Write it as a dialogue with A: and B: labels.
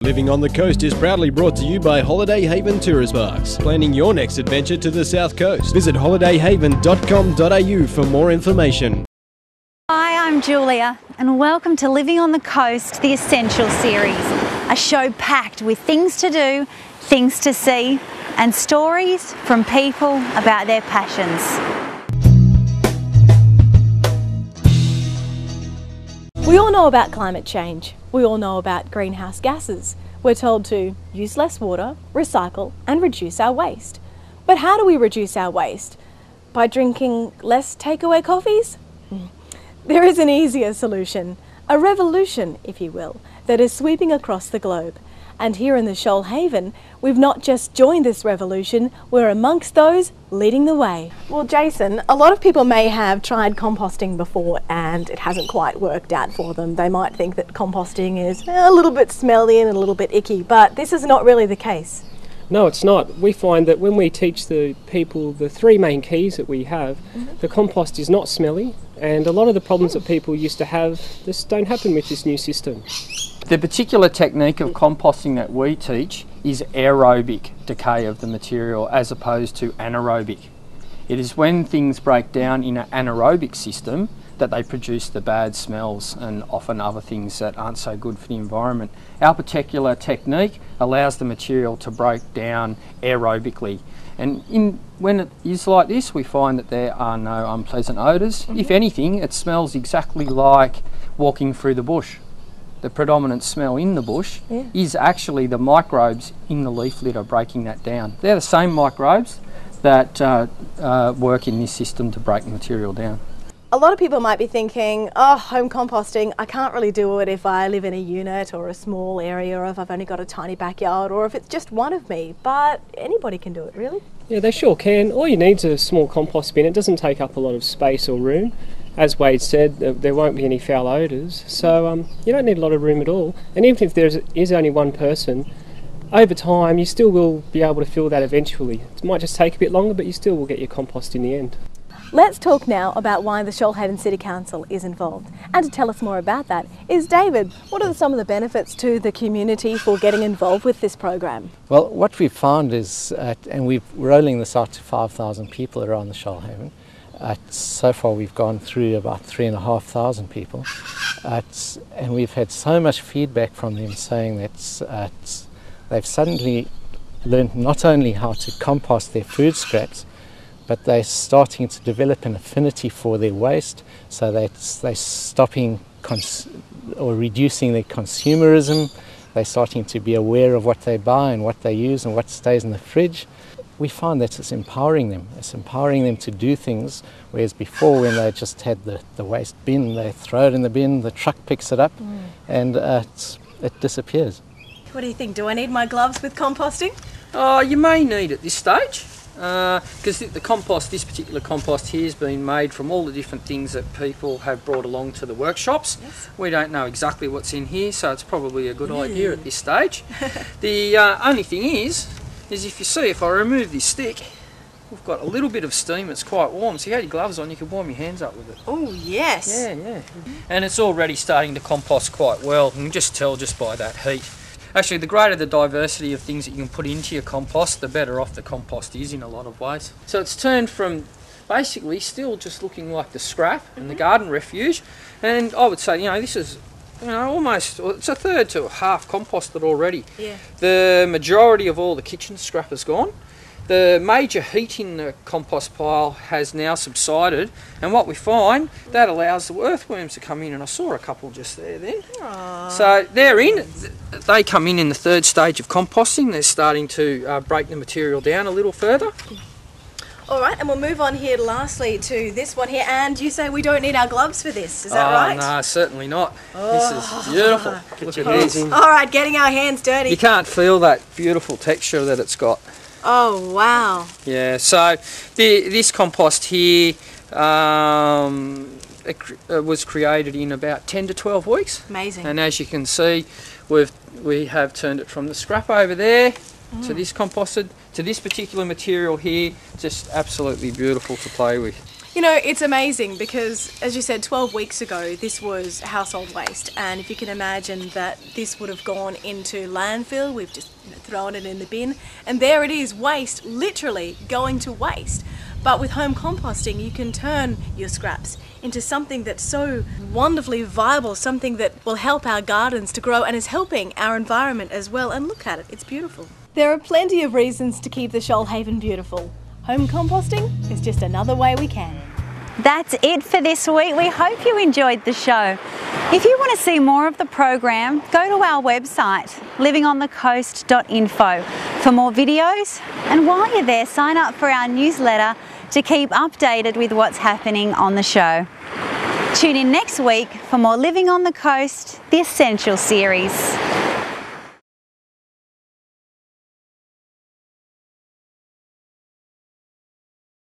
A: Living on the Coast is proudly brought to you by Holiday Haven Tourist Parks. Planning your next adventure to the South Coast. Visit holidayhaven.com.au for more information.
B: Hi, I'm Julia and welcome to Living on the Coast, the Essential Series. A show packed with things to do, things to see and stories from people about their passions.
C: We all know about climate change. We all know about greenhouse gases. We're told to use less water, recycle and reduce our waste. But how do we reduce our waste? By drinking less takeaway coffees? There is an easier solution, a revolution, if you will, that is sweeping across the globe. And here in the Shoalhaven, we've not just joined this revolution, we're amongst those leading the way. Well, Jason, a lot of people may have tried composting before and it hasn't quite worked out for them. They might think that composting is a little bit smelly and a little bit icky, but this is not really the case.
D: No, it's not. We find that when we teach the people the three main keys that we have, the compost is not smelly, and a lot of the problems that people used to have just don't happen with this new system.
E: The particular technique of composting that we teach is aerobic decay of the material as opposed to anaerobic. It is when things break down in an anaerobic system that they produce the bad smells and often other things that aren't so good for the environment. Our particular technique allows the material to break down aerobically. And when it is like this, we find that there are no unpleasant odours. If anything, it smells exactly like walking through the bush. The predominant smell in the bush is actually the microbes in the leaf litter breaking that down. They're the same microbes that work in this system to break the material down.
C: A lot of people might be thinking, oh, home composting, I can't really do it if I live in a unit or a small area, or if I've only got a tiny backyard, or if it's just one of me, but anybody can do it, really? Yeah,
D: they sure can. All you need is a small compost bin. It doesn't take up a lot of space or room. As Wade said, there won't be any foul odours, so you don't need a lot of room at all. And even if there is only one person, over time you still will be able to fill that eventually. It might just take a bit longer, but you still will get your compost in the end.
C: Let's talk now about why the Shoalhaven City Council is involved. And to tell us more about that is David. What are some of the benefits to the community for getting involved with this program?
F: Well, what we've found is, and we're rolling this out to 5,000 people around the Shoalhaven. So far we've gone through about 3,500 people, and we've had so much feedback from them saying that they've suddenly learned not only how to compost their food scraps, but they're starting to develop an affinity for their waste, so that they're stopping or reducing their consumerism. They're starting to be aware of what they buy and what they use and what stays in the fridge. We find that it's empowering them. It's empowering them to do things, whereas before, when they just had the waste bin, they throw it in the bin, the truck picks it up, and it disappears.
C: What do you think? Do I need my gloves with composting?
E: Oh, you may need at this stage. Because this particular compost here has been made from all the different things that people have brought along to the workshops. Yes. We don't know exactly what's in here, so it's probably a good idea at this stage. The only thing is if you see, if I remove this stick, we've got a little bit of steam. It's quite warm, so you had your gloves on, you can warm your hands up with it.
C: Oh yes.
E: Yeah. And it's already starting to compost quite well. You can just tell just by that heat. Actually, the greater the diversity of things that you can put into your compost, the better off the compost is in a lot of ways. So it's turned from basically still just looking like the scrap and the garden refuge, and I would say, this is, almost, it's a third to a half composted already. Yeah. The majority of all the kitchen scrap is gone. The major heat in the compost pile has now subsided, and what we find, that allows the earthworms to come in, and I saw a couple just there then. Aww. So they're in, they come in the third stage of composting. They're starting to break the material down a little further.
C: All right, and we'll move on here lastly to this one here, and you say we don't need our gloves for this, is that right?
E: No, certainly not. This is beautiful. Look at this.
C: All right, getting our hands dirty.
E: You can't feel that beautiful texture that it's got.
C: Oh wow!
E: Yeah, so this compost here was created in about 10 to 12 weeks.
C: Amazing.
E: And as you can see, we have turned it from the scrap over there to this composted to this particular material here. Just absolutely beautiful to play with.
C: You know, it's amazing because, as you said, 12 weeks ago, this was household waste. And if you can imagine that this would have gone into landfill, we've just thrown it in the bin. And there it is, waste, literally going to waste. But with home composting, you can turn your scraps into something that's so wonderfully viable, something that will help our gardens to grow and is helping our environment as well. And look at it, it's beautiful. There are plenty of reasons to keep the Shoalhaven beautiful. Home composting is just another way we can.
B: That's it for this week. We hope you enjoyed the show. If you want to see more of the program, go to our website, livingonthecoast.info, for more videos. And while you're there, sign up for our newsletter to keep updated with what's happening on the show. Tune in next week for more Living on the Coast, the Essential series.